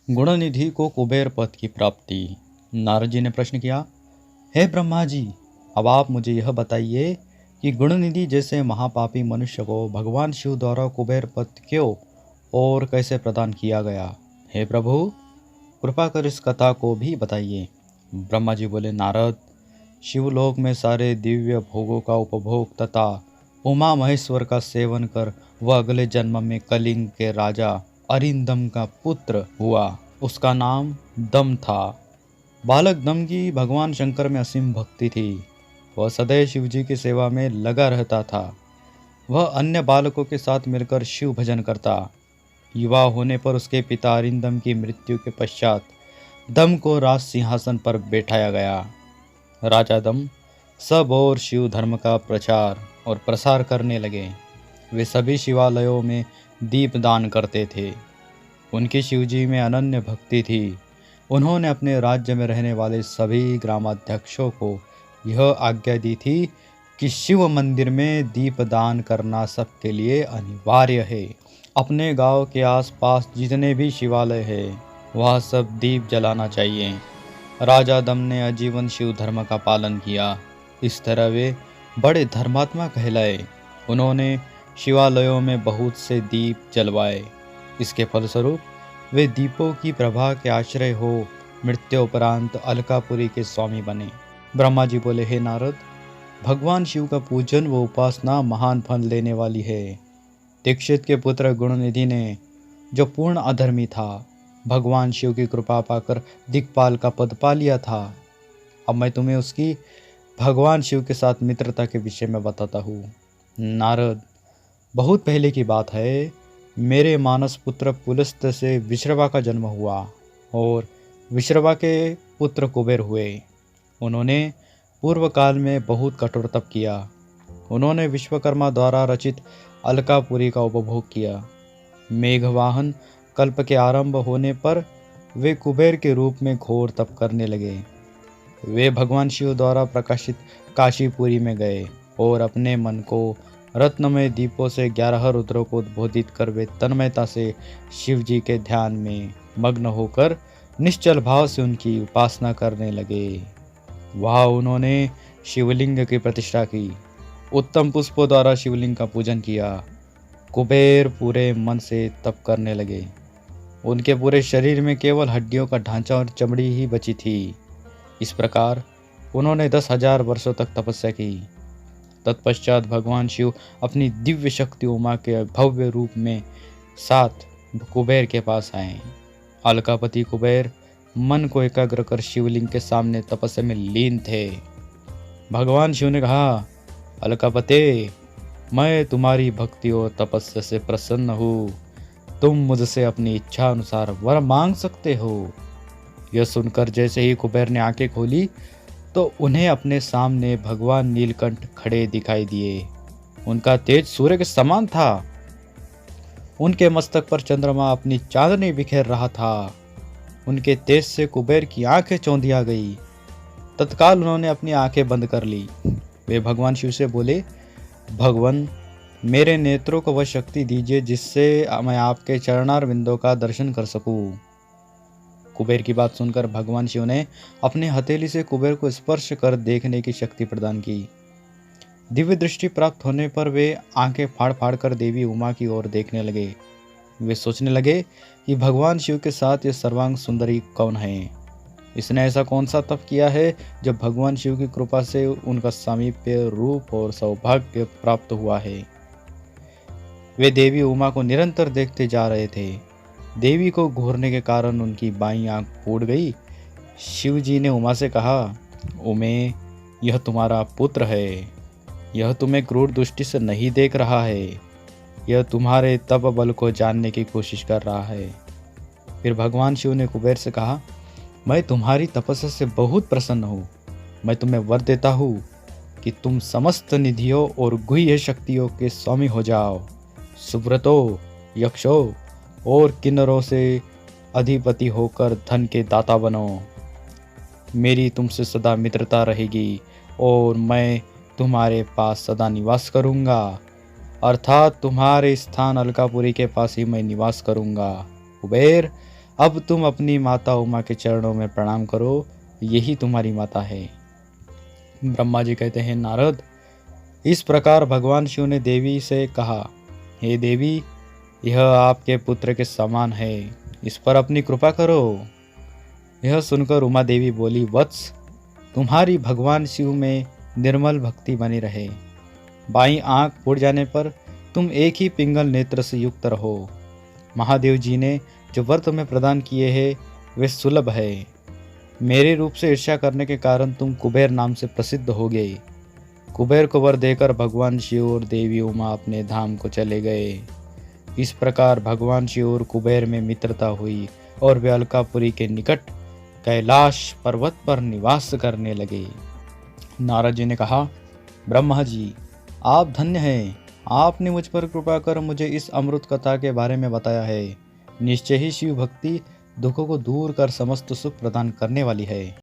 गुणनिधि को कुबेर पद की प्राप्ति। नारद जी ने प्रश्न किया, हे ब्रह्मा जी, अब आप मुझे यह बताइए कि गुणनिधि जैसे महापापी मनुष्य को भगवान शिव द्वारा कुबेर पद क्यों और कैसे प्रदान किया गया। हे प्रभु, कृपा कर इस कथा को भी बताइए। ब्रह्मा जी बोले, नारद, शिवलोक में सारे दिव्य भोगों का उपभोग तथा उमा महेश्वर का सेवन कर वह अगले जन्म में कलिंग के राजा अरिंदम का पुत्र हुआ। उसका नाम दम था। बालक दम की भगवान शंकर में असीम भक्ति थी। वह सदैव शिव जी की सेवा में लगा रहता था। वह अन्य बालकों के साथ मिलकर शिव भजन करता। युवा होने पर उसके पिता अरिंदम की मृत्यु के पश्चात दम को राज सिंहासन पर बैठाया गया। राजा दम सब और शिव धर्म का प्रचार और प्रसार करने लगे। वे सभी शिवालयों में दीप दान करते थे। उनकी शिवजी में अनन्य भक्ति थी। उन्होंने अपने राज्य में रहने वाले सभी ग्रामाध्यक्षों को यह आज्ञा दी थी कि शिव मंदिर में दीप दान करना सबके लिए अनिवार्य है। अपने गांव के आसपास जितने भी शिवालय हैं, वह सब दीप जलाना चाहिए। राजा दम ने आजीवन शिव धर्म का पालन किया। इस तरह वे बड़े धर्मात्मा कहलाए। उन्होंने शिवालयों में बहुत से दीप जलवाए। इसके फलस्वरूप वे दीपों की प्रभा के आश्रय हो मृत्यु उपरांत अलकापुरी के स्वामी बने। ब्रह्मा जी बोले, हे नारद, भगवान शिव का पूजन व उपासना महान फल देने वाली है। दीक्षित के पुत्र गुणनिधि ने, जो पूर्ण अधर्मी था, भगवान शिव की कृपा पाकर दिक्पाल का पद पा लिया था। अब मैं तुम्हें उसकी भगवान शिव के साथ मित्रता के विषय में बताता हूँ। नारद, बहुत पहले की बात है। मेरे मानस पुत्र पुलस्त से विश्रवा का जन्म हुआ और विश्रवा के पुत्र कुबेर हुए। उन्होंने पूर्व काल में बहुत कठोर तप किया। उन्होंने विश्वकर्मा द्वारा रचित अलकापुरी का उपभोग किया। मेघवाहन कल्प के आरंभ होने पर वे कुबेर के रूप में घोर तप करने लगे। वे भगवान शिव द्वारा प्रकाशित काशीपुरी में गए और अपने मन को रत्नमय दीपों से 11 रुद्रों को उद्बोधित कर वे तन्मयता से शिव जी के ध्यान में मग्न होकर निश्चल भाव से उनकी उपासना करने लगे। वहाँ उन्होंने शिवलिंग की प्रतिष्ठा की। उत्तम पुष्पों द्वारा शिवलिंग का पूजन किया। कुबेर पूरे मन से तप करने लगे। उनके पूरे शरीर में केवल हड्डियों का ढांचा और चमड़ी ही बची थी। इस प्रकार उन्होंने 10,000 वर्षों तक तपस्या की। तत्पश्चात भगवान शिव अपनी दिव्य शक्ति उमा के भव्य रूप में साथ कुबेर के पास आए। अलकापति कुबेर मन को एकाग्र कर शिवलिंग के सामने तपस्या में लीन थे। भगवान शिव ने कहा, अलकापते, मैं तुम्हारी भक्ति और तपस्या से प्रसन्न हूँ। तुम मुझसे अपनी इच्छा अनुसार वर मांग सकते हो। यह सुनकर जैसे ही कुबेर ने आंखें खोली तो उन्हें अपने सामने भगवान नीलकंठ खड़े दिखाई दिए। उनका तेज सूर्य के समान था। उनके मस्तक पर चंद्रमा अपनी चांदनी बिखेर रहा था। उनके तेज से कुबेर की आंखें चौंधिया गई। तत्काल उन्होंने अपनी आंखें बंद कर ली। वे भगवान शिव से बोले, भगवान, मेरे नेत्रों को वह शक्ति दीजिए जिससे मैं आपके चरणार बिंदों का दर्शन कर सकूं। कुबेर की बात सुनकर भगवान शिव ने अपने हथेली से कुबेर को स्पर्श कर देखने की शक्ति प्रदान की। दिव्य दृष्टि प्राप्त होने पर वे आंखें फाड़ फाड़ कर देवी उमा की ओर देखने लगे। वे सोचने लगे कि भगवान शिव के साथ ये सर्वांग सुंदरी कौन है। इसने ऐसा कौन सा तप किया है जब भगवान शिव की कृपा से उनका सामीप्य, रूप और सौभाग्य प्राप्त हुआ है। वे देवी उमा को निरंतर देखते जा रहे थे। देवी को घूरने के कारण उनकी बाईं आंख फूट गई। शिव जी ने उमा से कहा, उमे, यह तुम्हारा पुत्र है। यह तुम्हें क्रूर दृष्टि से नहीं देख रहा है। यह तुम्हारे तप बल को जानने की कोशिश कर रहा है। फिर भगवान शिव ने कुबेर से कहा, मैं तुम्हारी तपस्या से बहुत प्रसन्न हूँ। मैं तुम्हें वर देता हूँ कि तुम समस्त निधियों और गुह्य शक्तियों के स्वामी हो जाओ। सुब्रतों, यक्षों और किन्नरों से अधिपति होकर धन के दाता बनो। मेरी तुमसे सदा मित्रता रहेगी और मैं तुम्हारे पास सदा निवास करूँगा। अर्थात तुम्हारे स्थान अलकापुरी के पास ही मैं निवास करूँगा। कुबेर, अब तुम अपनी माता उमा के चरणों में प्रणाम करो, यही तुम्हारी माता है। ब्रह्मा जी कहते हैं, नारद, इस प्रकार भगवान शिव ने देवी से कहा, हे देवी, यह आपके पुत्र के समान है, इस पर अपनी कृपा करो। यह सुनकर उमा देवी बोली, वत्स, तुम्हारी भगवान शिव में निर्मल भक्ति बनी रहे। बाईं आंख फूट जाने पर तुम एक ही पिंगल नेत्र से युक्त रहो। महादेव जी ने जो वर तुम्हें प्रदान किए हैं वे सुलभ है। मेरे रूप से ईर्ष्या करने के कारण तुम कुबेर नाम से प्रसिद्ध हो गए। कुबेर को वर देकर भगवान शिव और देवी उमा अपने धाम को चले गए। इस प्रकार भगवान शिव और कुबेर में मित्रता हुई और वे अलकापुरी के निकट कैलाश पर्वत पर निवास करने लगे। नारद जी ने कहा, ब्रह्मा जी, आप धन्य हैं, आपने मुझ पर कृपा कर मुझे इस अमृत कथा के बारे में बताया है। निश्चय ही शिव भक्ति दुखों को दूर कर समस्त सुख प्रदान करने वाली है।